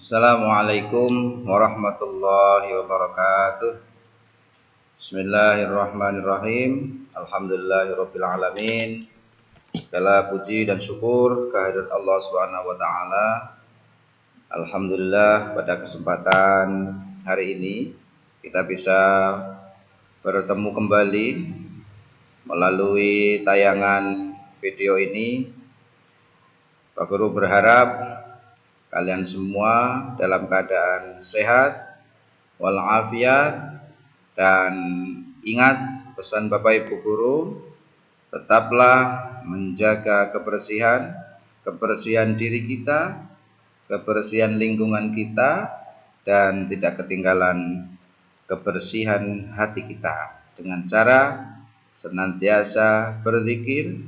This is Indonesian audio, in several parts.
Assalamualaikum warahmatullahi wabarakatuh. Bismillahirrahmanirrahim. Alhamdulillahirabbil alamin. Segala puji dan syukur kehadirat Allah Subhanahu wa taala. Alhamdulillah pada kesempatan hari ini kita bisa bertemu kembali melalui tayangan video ini. Pak Guru berharap kalian semua dalam keadaan sehat walafiat, dan ingat pesan Bapak Ibu Guru, tetaplah menjaga kebersihan diri kita, kebersihan lingkungan kita, dan tidak ketinggalan kebersihan hati kita dengan cara senantiasa berzikir,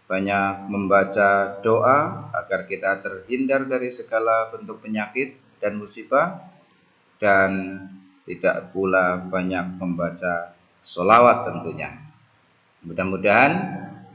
banyak membaca doa agar kita terhindar dari segala bentuk penyakit dan musibah, dan tidak pula banyak membaca sholawat tentunya. Mudah-mudahan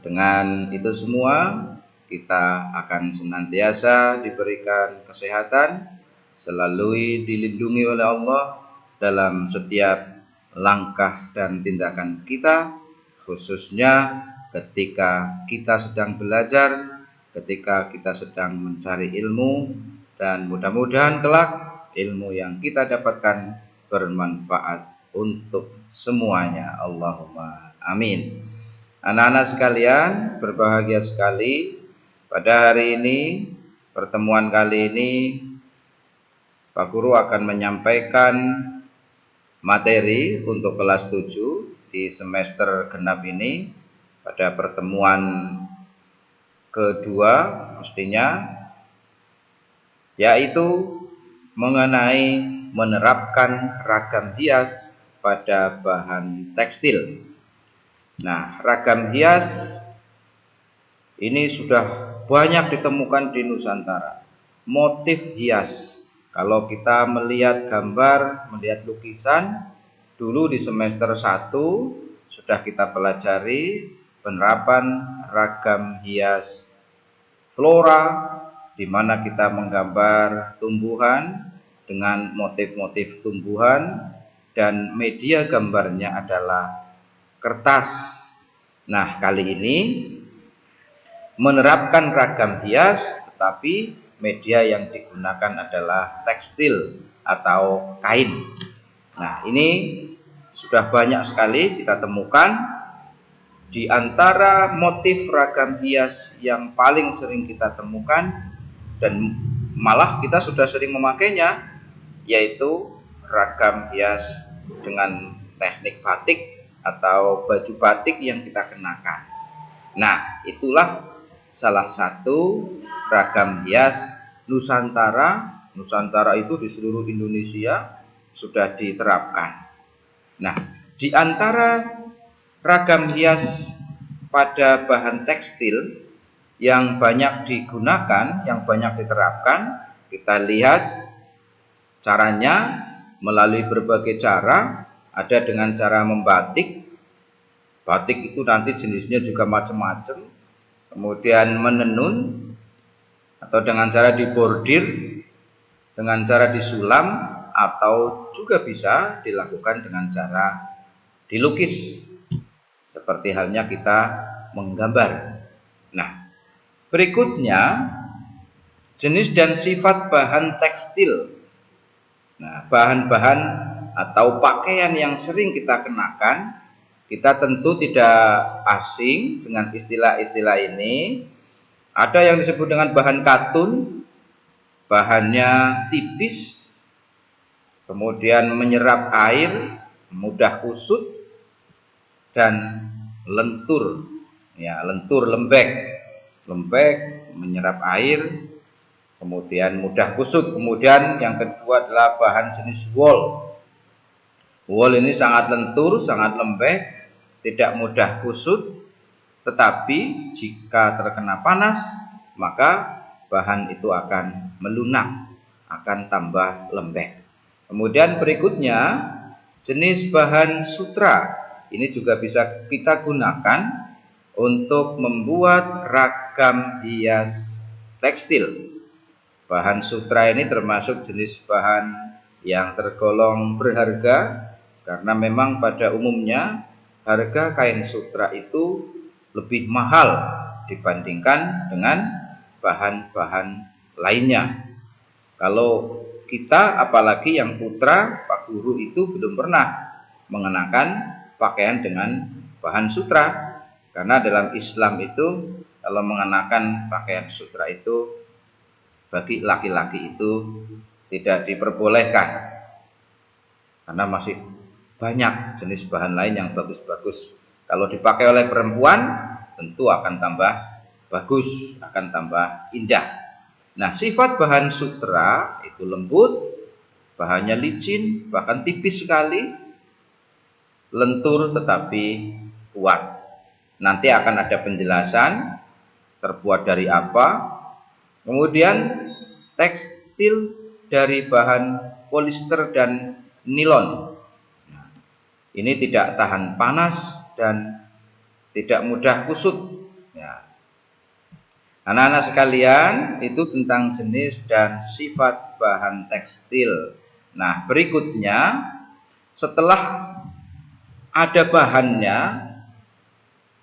dengan itu semua kita akan senantiasa diberikan kesehatan, selalu dilindungi oleh Allah dalam setiap langkah dan tindakan kita, khususnya ketika kita sedang belajar, ketika kita sedang mencari ilmu, dan mudah-mudahan kelak ilmu yang kita dapatkan bermanfaat untuk semuanya. Allahumma amin. Anak-anak sekalian, berbahagia sekali pada hari ini, pertemuan kali ini Pak Guru akan menyampaikan materi untuk kelas 7 di semester genap ini. Pada pertemuan kedua mestinya, yaitu mengenai menerapkan ragam hias pada bahan tekstil. Nah, ragam hias ini sudah banyak ditemukan di Nusantara. Motif hias, kalau kita melihat gambar, melihat lukisan, dulu di semester 1 sudah kita pelajari penerapan ragam hias flora, di mana kita menggambar tumbuhan dengan motif-motif tumbuhan, dan media gambarnya adalah kertas. Nah, kali ini menerapkan ragam hias, tetapi media yang digunakan adalah tekstil atau kain. Nah, ini sudah banyak sekali kita temukan. Di antara motif ragam hias yang paling sering kita temukan, dan malah kita sudah sering memakainya, yaitu ragam hias dengan teknik batik atau baju batik yang kita kenakan. Nah, itulah salah satu ragam hias Nusantara. Nusantara itu di seluruh Indonesia sudah diterapkan. Nah, di antara ragam hias pada bahan tekstil yang banyak digunakan, yang banyak diterapkan, kita lihat caranya melalui berbagai cara. Ada dengan cara membatik. Batik itu nanti jenisnya juga macam-macam. Kemudian menenun, atau dengan cara dibordir, dengan cara disulam, atau juga bisa dilakukan dengan cara dilukis, seperti halnya kita menggambar. Nah, berikutnya jenis dan sifat bahan tekstil. Nah, bahan-bahan atau pakaian yang sering kita kenakan, kita tentu tidak asing dengan istilah-istilah ini. Ada yang disebut dengan bahan katun, bahannya tipis, kemudian menyerap air, mudah kusut, dan lentur, ya, lentur lembek menyerap air, kemudian mudah kusut. Kemudian yang kedua adalah bahan jenis wool. Wool ini sangat lentur, sangat lembek, tidak mudah kusut, tetapi jika terkena panas maka bahan itu akan melunak, akan tambah lembek. Kemudian berikutnya jenis bahan sutra. Ini juga bisa kita gunakan untuk membuat ragam hias tekstil. Bahan sutra ini termasuk jenis bahan yang tergolong berharga karena memang pada umumnya harga kain sutra itu lebih mahal dibandingkan dengan bahan-bahan lainnya. Kalau kita, apalagi yang putra Pak Guru, itu belum pernah mengenakan pakaian dengan bahan sutra, karena dalam Islam itu kalau mengenakan pakaian sutra itu bagi laki-laki itu tidak diperbolehkan, karena masih banyak jenis bahan lain yang bagus-bagus. Kalau dipakai oleh perempuan tentu akan tambah bagus, akan tambah indah. Nah, sifat bahan sutra itu lembut, bahannya licin, bahkan tipis sekali, lentur tetapi kuat. Nanti akan ada penjelasan terbuat dari apa. Kemudian tekstil dari bahan polister dan nilon. Nah, ini tidak tahan panas dan tidak mudah kusut. Ya. Anak-anak sekalian, itu tentang jenis dan sifat bahan tekstil. Nah, berikutnya setelah ada bahannya,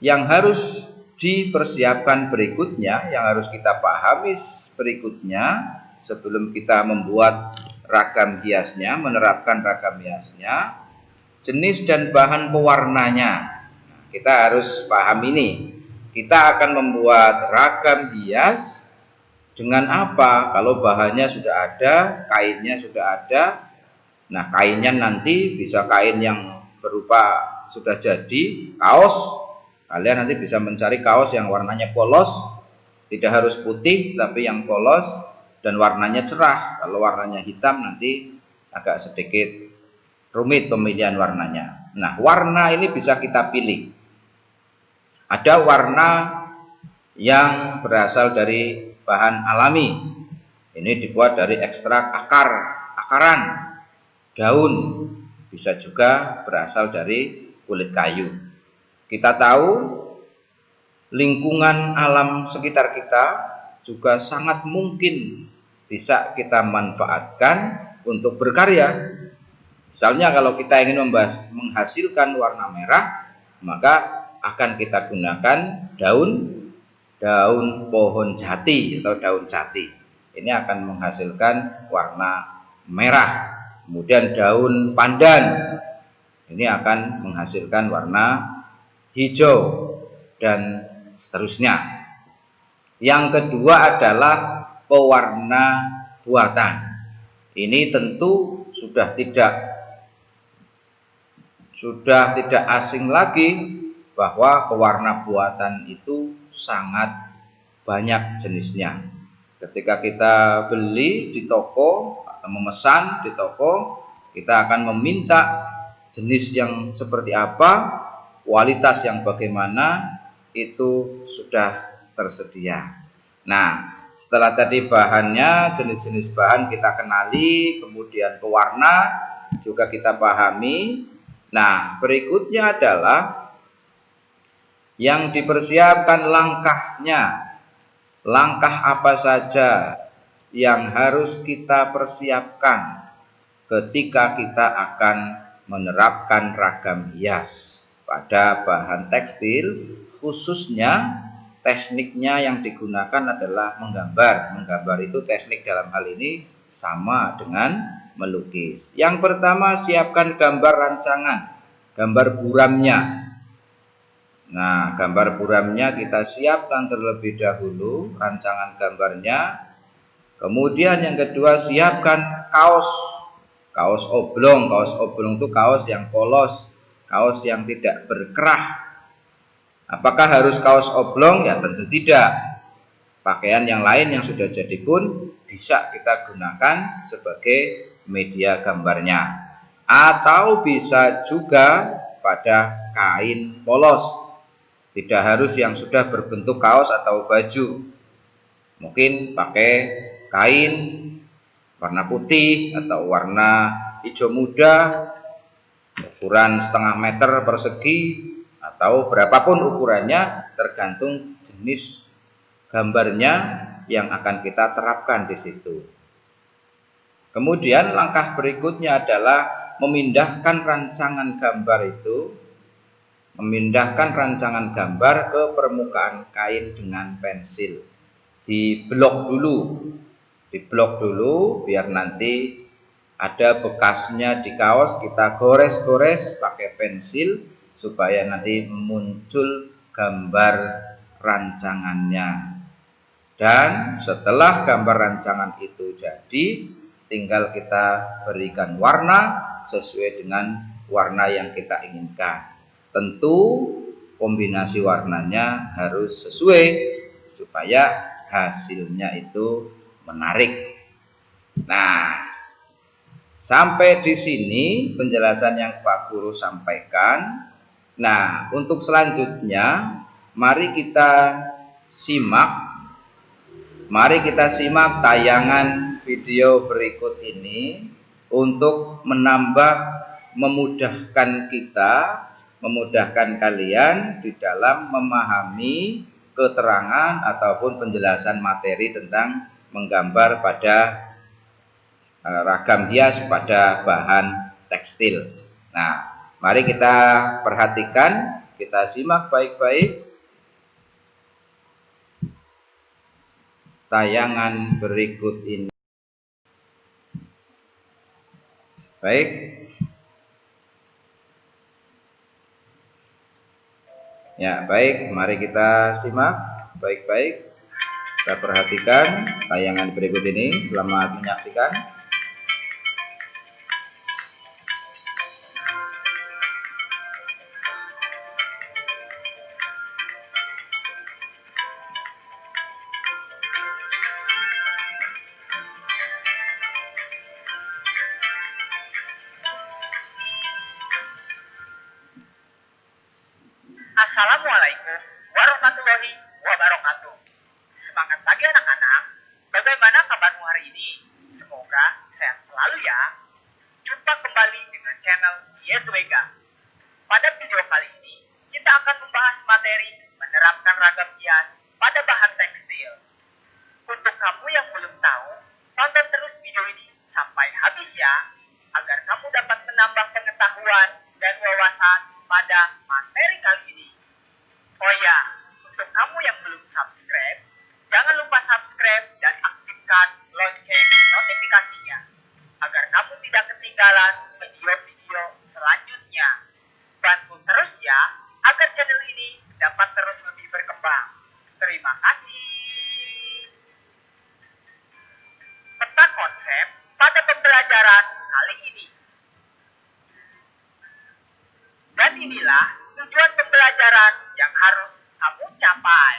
yang harus dipersiapkan berikutnya, yang harus kita pahami berikutnya sebelum kita membuat ragam hiasnya, menerapkan ragam hiasnya, jenis dan bahan pewarnanya. Kita harus paham ini. Kita akan membuat ragam hias dengan apa? Kalau bahannya sudah ada, kainnya sudah ada. Nah, kainnya nanti bisa kain yang berupa sudah jadi kaos. Kalian nanti bisa mencari kaos yang warnanya polos, tidak harus putih tapi yang polos dan warnanya cerah. Kalau warnanya hitam nanti agak sedikit rumit pemilihan warnanya. Nah, warna ini bisa kita pilih. Ada warna yang berasal dari bahan alami. Ini dibuat dari ekstrak akaran, daun, bisa juga berasal dari kulit kayu. Kita tahu lingkungan alam sekitar kita juga sangat mungkin bisa kita manfaatkan untuk berkarya. Misalnya kalau kita ingin menghasilkan warna merah, maka akan kita gunakan daun pohon jati atau daun jati. Ini akan menghasilkan warna merah. Kemudian daun pandan, ini akan menghasilkan warna hijau dan seterusnya. Yang kedua adalah pewarna buatan. Ini tentu sudah tidak asing lagi bahwa pewarna buatan itu sangat banyak jenisnya. Ketika kita beli di toko atau memesan di toko, kita akan meminta jenis yang seperti apa, kualitas yang bagaimana, itu sudah tersedia. Nah, setelah tadi bahannya, jenis-jenis bahan kita kenali, kemudian pewarna juga kita pahami. Nah, berikutnya adalah yang dipersiapkan langkahnya. Langkah apa saja yang harus kita persiapkan ketika kita akan menerapkan ragam hias pada bahan tekstil, khususnya tekniknya yang digunakan adalah menggambar. Menggambar itu teknik dalam hal ini sama dengan melukis. Yang pertama, siapkan gambar rancangan, gambar buramnya. Nah, gambar buramnya kita siapkan terlebih dahulu, rancangan gambarnya. Kemudian yang kedua, siapkan kaos oblong. Kaos oblong itu kaos yang polos, kaos yang tidak berkerah. Apakah harus kaos oblong? Ya tentu tidak. Pakaian yang lain yang sudah jadi pun bisa kita gunakan sebagai media gambarnya. Atau bisa juga pada kain polos. Tidak harus yang sudah berbentuk kaos atau baju. Mungkin pakai kain warna putih atau warna hijau muda, ukuran 0,5 meter persegi, atau berapapun ukurannya tergantung jenis gambarnya yang akan kita terapkan di situ. Kemudian langkah berikutnya adalah memindahkan rancangan gambar ke permukaan kain dengan pensil. Diblok dulu biar nanti ada bekasnya di kaos, kita gores-gores pakai pensil supaya nanti muncul gambar rancangannya. Dan setelah gambar rancangan itu jadi, tinggal kita berikan warna sesuai dengan warna yang kita inginkan. Tentu kombinasi warnanya harus sesuai supaya hasilnya itu menarik. Nah, sampai di sini penjelasan yang Pak Guru sampaikan. Nah, untuk selanjutnya mari kita simak tayangan video berikut ini untuk memudahkan kalian di dalam memahami keterangan ataupun penjelasan materi tentang menggambar pada ragam hias pada bahan tekstil. Nah, mari kita perhatikan, kita simak baik-baik tayangan berikut ini. Baik. Ya, baik, mari kita simak baik-baik. Kita perhatikan tayangan berikut ini. Selamat menyaksikan. Assalamualaikum warahmatullahi wabarakatuh. Semangat pagi anak-anak. Bagaimana kabarmu hari ini? Semoga sehat selalu ya. Jumpa kembali dengan channel YesWega. Pada video kali ini, kita akan membahas materi menerapkan ragam hias pada bahan tekstil. Untuk kamu yang belum tahu, tonton terus video ini sampai habis ya, agar kamu dapat menambah pengetahuan dan wawasan pada materi kali ini. Oh ya, untuk kamu yang belum subscribe, jangan lupa subscribe dan aktifkan lonceng notifikasinya, agar kamu tidak ketinggalan video-video selanjutnya. Bantu terus ya, agar channel ini dapat terus lebih berkembang. Terima kasih. Peta konsep pada pembelajaran kali ini. Dan inilah tujuan pembelajaran yang harus kamu capai.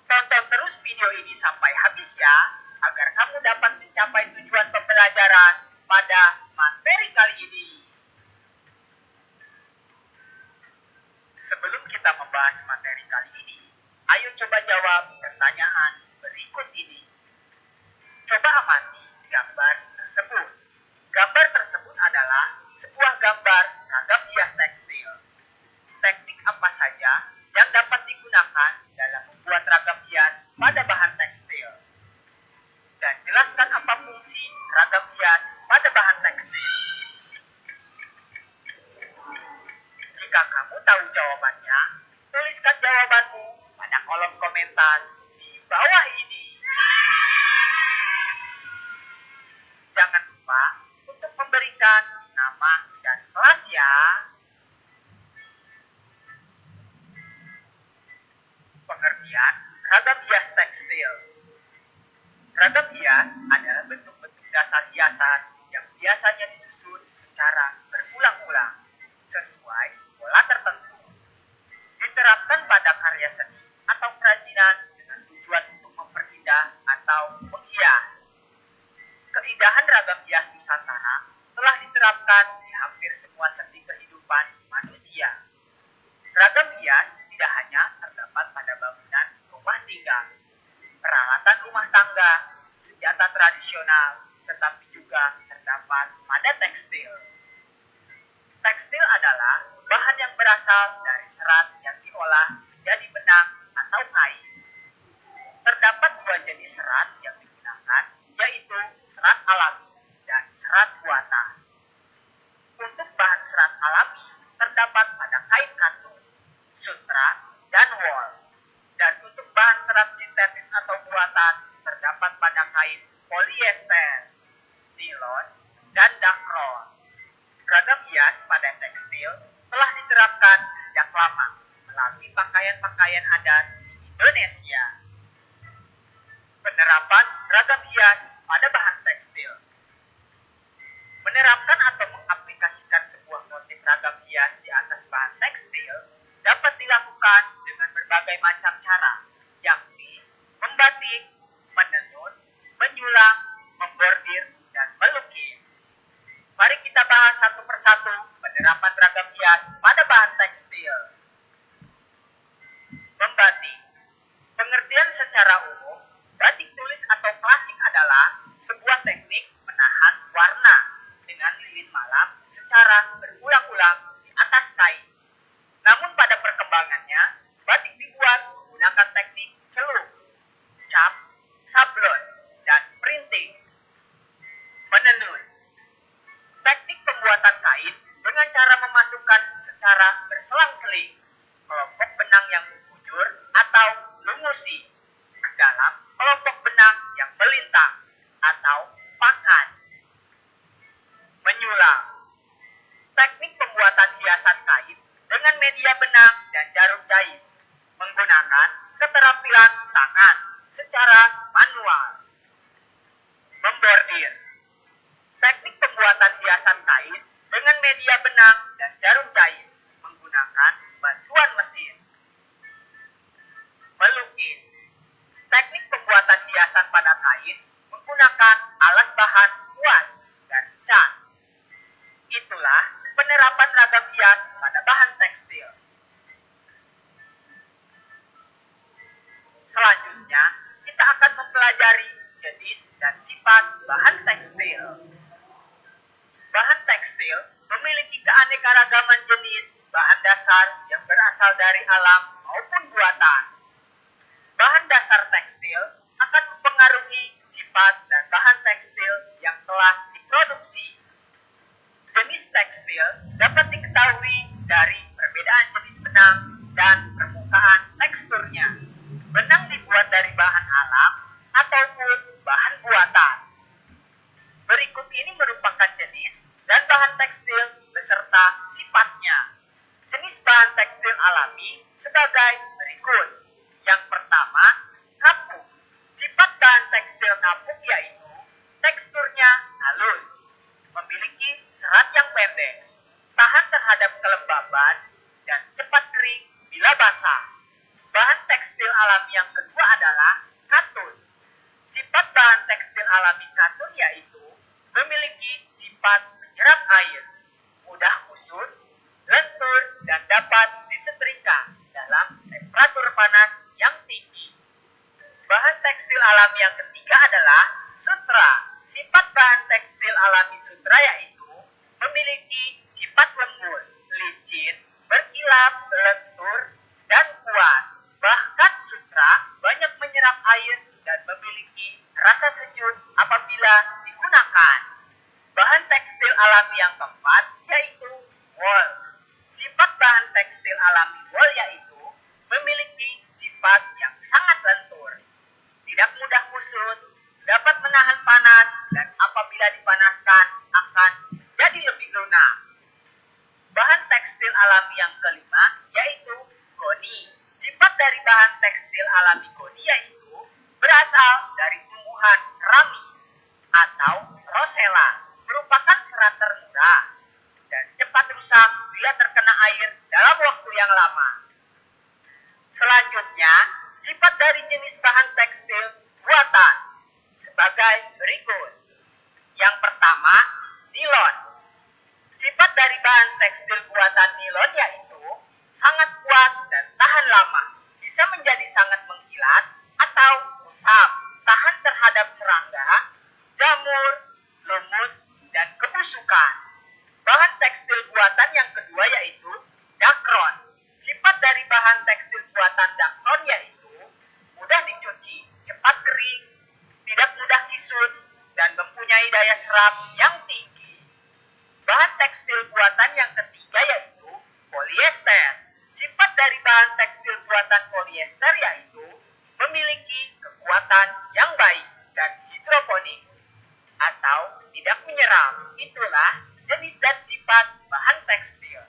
Tonton terus video ini sampai habis ya, agar kamu dapat mencapai tujuan pembelajaran pada materi kali ini. Sebelum kita membahas materi kali ini, ayo coba jawab pertanyaan berikut ini. Coba amati gambar tersebut. Gambar tersebut adalah sebuah gambar ragam hias tekstil. Teknik apa saja yang dapat digunakan dalam membuat ragam hias pada bahan tekstil? Dan jelaskan apa fungsi ragam hias pada bahan tekstil. Jika kamu tahu jawabannya, tuliskan jawabanmu pada kolom komentar di bawah ini. Jangan lupa untuk memberikan nama dan kelas ya. Pengertian ragam hias tekstil. Ragam hias adalah bentuk-bentuk dasar hiasan yang biasanya disusun secara berulang-ulang sesuai pola tertentu. Diterapkan pada karya seni atau kerajinan dengan tujuan untuk memperindah atau menghias. Keindahan ragam hias Nusantara telah diterapkan di hampir semua sendi kehidupan manusia. Ragam hias tidak hanya terdapat pada bangunan rumah tinggal, peralatan rumah tangga, senjata tradisional, tetapi juga terdapat pada tekstil. Tekstil adalah bahan yang berasal dari serat yang diolah menjadi benang atau kain. Terdapat dua jenis serat yang digunakan, yaitu serat alami dan serat buatan. Untuk bahan serat alami terdapat pada kain katun, sutra, dan wol. Dan untuk bahan serat sintetis atau buatan terdapat pada kain polyester, nilon, dan dakron. Ragam hias pada tekstil telah diterapkan sejak lama melalui pakaian-pakaian adat di Indonesia. Penerapan ragam hias pada bahan tekstil. Menerapkan atau mengaplikasikan sebuah motif ragam hias di atas bahan tekstil dapat dilakukan dengan berbagai macam cara, yakni membatik, menenun, menyulam, membordir, dan melukis. Mari kita bahas satu persatu penerapan ragam hias pada bahan tekstil. Membatik. Pengertian secara umum, batik tulis atau klasik adalah sebuah teknik menahan warna dengan lilin malam secara berulang-ulang di atas kain. Namun pada perkembangannya, batik dibuat menggunakan teknik celup, cap, sablon, dan printing. Menenun. Teknik pembuatan kain dengan cara memasukkan secara berselang-seling kelompok benang yang membujur atau lungusi ke dalam kelompok benang yang melintang atau pakan. Menyulam. Teknik pembuatan hiasan kain dengan media benang dan jarum jahit menggunakan keterampilan tangan secara manual. Membordir. Teknik pembuatan hiasan kain dengan media benang dan jarum jahit menggunakan bantuan mesin. Melukis. Teknik pembuatan hiasan pada kain menggunakan alat bahan kuas dan cat. Itulah penerapan ragam hias pada bahan tekstil. Selanjutnya, kita akan mempelajari jenis dan sifat bahan tekstil. Bahan tekstil memiliki keanekaragaman jenis bahan dasar yang berasal dari alam maupun buatan. Bahan dasar tekstil akan mempengaruhi sifat dan bahan tekstil yang telah diproduksi. Jenis tekstil dapat diketahui dari perbedaan jenis benang dan permukaan teksturnya. Benang dibuat dari bahan alam ataupun bahan buatan. Berikut ini merupakan jenis dan bahan tekstil beserta sifatnya. Jenis bahan tekstil alami sebagai berikut. Yang pertama, kapuk. Sifat bahan tekstil kapuk yaitu teksturnya halus, memiliki serat yang pendek, tahan terhadap kelembaban, dan cepat kering bila basah. Bahan tekstil alami yang kedua adalah katun. Sifat bahan tekstil alami katun yaitu memiliki sifat menyerap air, mudah kusut, lentur, dan dapat disetrika dalam temperatur panas yang tinggi. Bahan tekstil alami yang ketiga adalah sutra. Sifat bahan tekstil alami sutra yaitu memiliki sifat lembut, licin, berkilap, lentur, dan kuat. Bahkan sutra banyak menyerap air dan memiliki rasa sejuk apabila digunakan. Bahan tekstil alami yang keempat yaitu wol. Sifat bahan tekstil alami wol yaitu memiliki sifat yang sangat lentur, tidak mudah kusut, dapat menahan panas, dan apabila dipanaskan akan menjadi lebih lunak. Bahan tekstil alami yang kelima yaitu goni. Sifat dari bahan tekstil alami goni yaitu berasal dari tumbuhan rami atau rosella, merupakan serat termurah dan cepat rusak bila terkena air dalam waktu yang lama. Selanjutnya, sifat dari jenis bahan tekstil buatan sebagai berikut. Yang pertama, nilon. Sifat dari bahan tekstil buatan nilon yaitu sangat kuat dan tahan lama, bisa menjadi sangat mengkilat atau usap, tahan terhadap serangga, jamur, lumut, dan kebusukan. Bahan tekstil buatan yang kedua yaitu dakron. Sifat dari bahan tekstil buatan dakron yaitu Polyester. Sifat dari bahan tekstil buatan polyester yaitu memiliki kekuatan yang baik dan hidroponik atau tidak menyerap. Itulah jenis dan sifat bahan tekstil.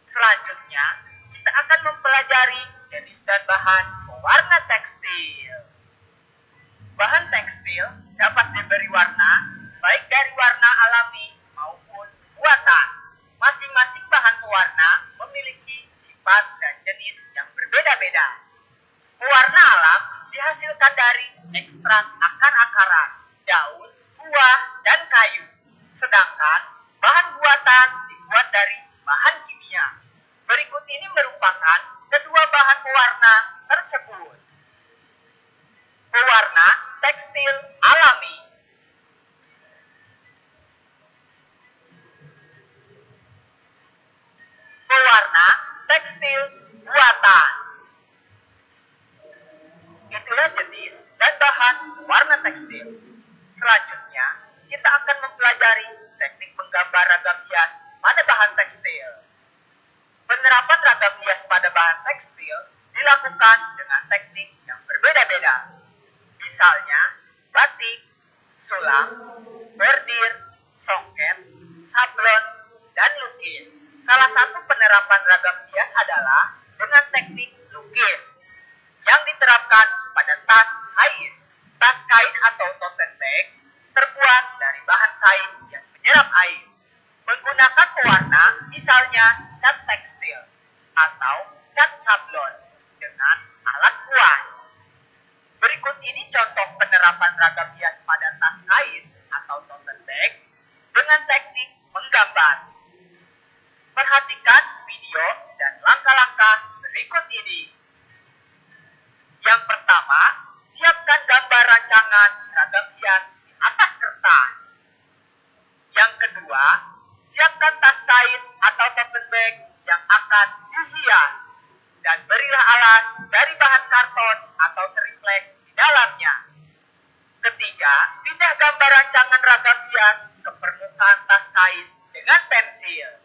Selanjutnya, kita akan mempelajari jenis dan bahan pewarna tekstil. Bahan tekstil dapat diberi warna baik dari warna alami maupun buatan. Masing-masing bahan pewarna memiliki sifat dan jenis yang berbeda-beda. Pewarna alam dihasilkan dari ekstrak akar-akaran, daun, buah, dan kayu. Sedangkan bahan buatan dibuat dari bahan kimia. Berikut ini merupakan kedua bahan pewarna tersebut. Pewarna tekstil alami. Pewarna tekstil buatan. Itulah jenis dan bahan warna tekstil. Selanjutnya, kita akan mempelajari teknik menggambar ragam hias pada bahan tekstil. Penerapan ragam hias pada bahan tekstil dilakukan dengan teknik yang berbeda-beda. Misalnya, batik, sulam, bordir, songket, sablon, dan lukis. Salah satu penerapan ragam hias adalah dengan teknik lukis yang diterapkan pada tas kain. Tas kain atau tote bag terbuat dari bahan kain yang menyerap air. Menggunakan pewarna, misalnya cat tekstil atau cat sablon dengan alat kuas. Berikut ini contoh penerapan ragam hias pada tas kain atau tote bag dengan teknik menggambar. Perhatikan video dan langkah-langkah berikut ini. Yang pertama, siapkan gambar rancangan ragam hias di atas kertas. Yang kedua, siapkan tas kain atau tote bag yang akan dihias dan berilah alas dari bahan karton atau triplek di dalamnya. Ketiga, pindah gambar rancangan ragam hias ke permukaan tas kain dengan pensil.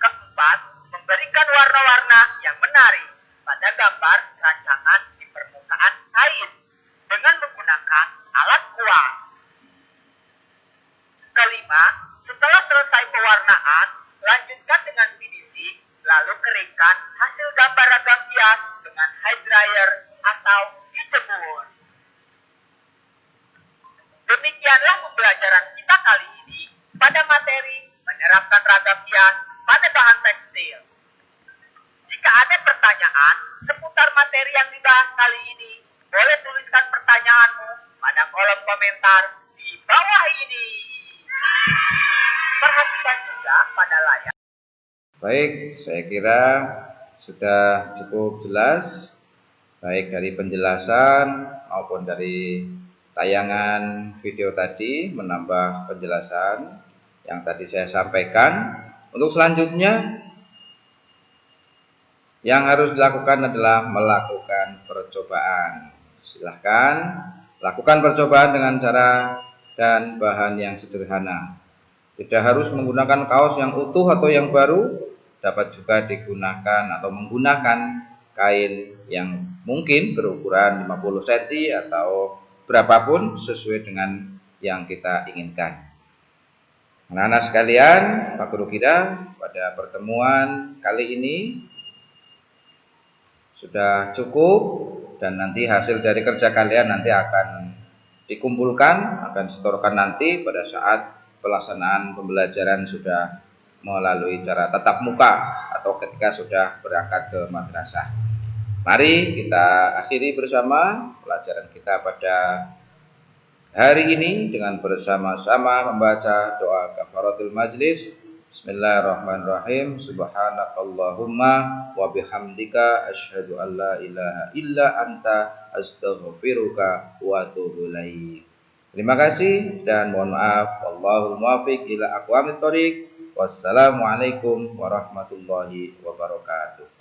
Keempat, memberikan warna-warna yang menarik pada gambar rancangan di permukaan kain dengan menggunakan alat kuas. Kelima, setelah selesai pewarnaan, lanjutkan dengan finishing, lalu keringkan hasil gambar ragam hias dengan high dryer atau dijemur. Demikianlah pembelajaran kita kali ini pada materi menerapkan ragam hias pada bahan tekstil. Jika ada pertanyaan seputar materi yang dibahas kali ini, boleh tuliskan pertanyaanmu pada kolom komentar di bawah ini. Perhatikan juga pada layar. Baik, saya kira sudah cukup jelas, baik dari penjelasan maupun dari tayangan video tadi, menambah penjelasan yang tadi saya sampaikan. Untuk selanjutnya, yang harus dilakukan adalah melakukan percobaan. Silahkan lakukan percobaan dengan cara dan bahan yang sederhana. Tidak harus menggunakan kaos yang utuh atau yang baru, dapat juga digunakan atau menggunakan kain yang mungkin berukuran 50 cm atau berapapun sesuai dengan yang kita inginkan. Anak-anak sekalian, Pak Guru kita pada pertemuan kali ini sudah cukup, dan nanti hasil dari kerja kalian nanti akan dikumpulkan, akan disetorkan nanti pada saat pelaksanaan pembelajaran sudah melalui cara tatap muka atau ketika sudah berangkat ke madrasah. Mari kita akhiri bersama pelajaran kita pada hari ini dengan bersama-sama membaca doa kafaratul majlis. Bismillahirrahmanirrahim. Subhanakallahumma wa bihamdika asyhadu an la ilaha illa anta astaghfiruka wa atubu ilaik. Terima kasih dan mohon maaf. Wallahul muwaffiq ila aqwamit thoriq. Wassalamualaikum warahmatullahi wabarakatuh.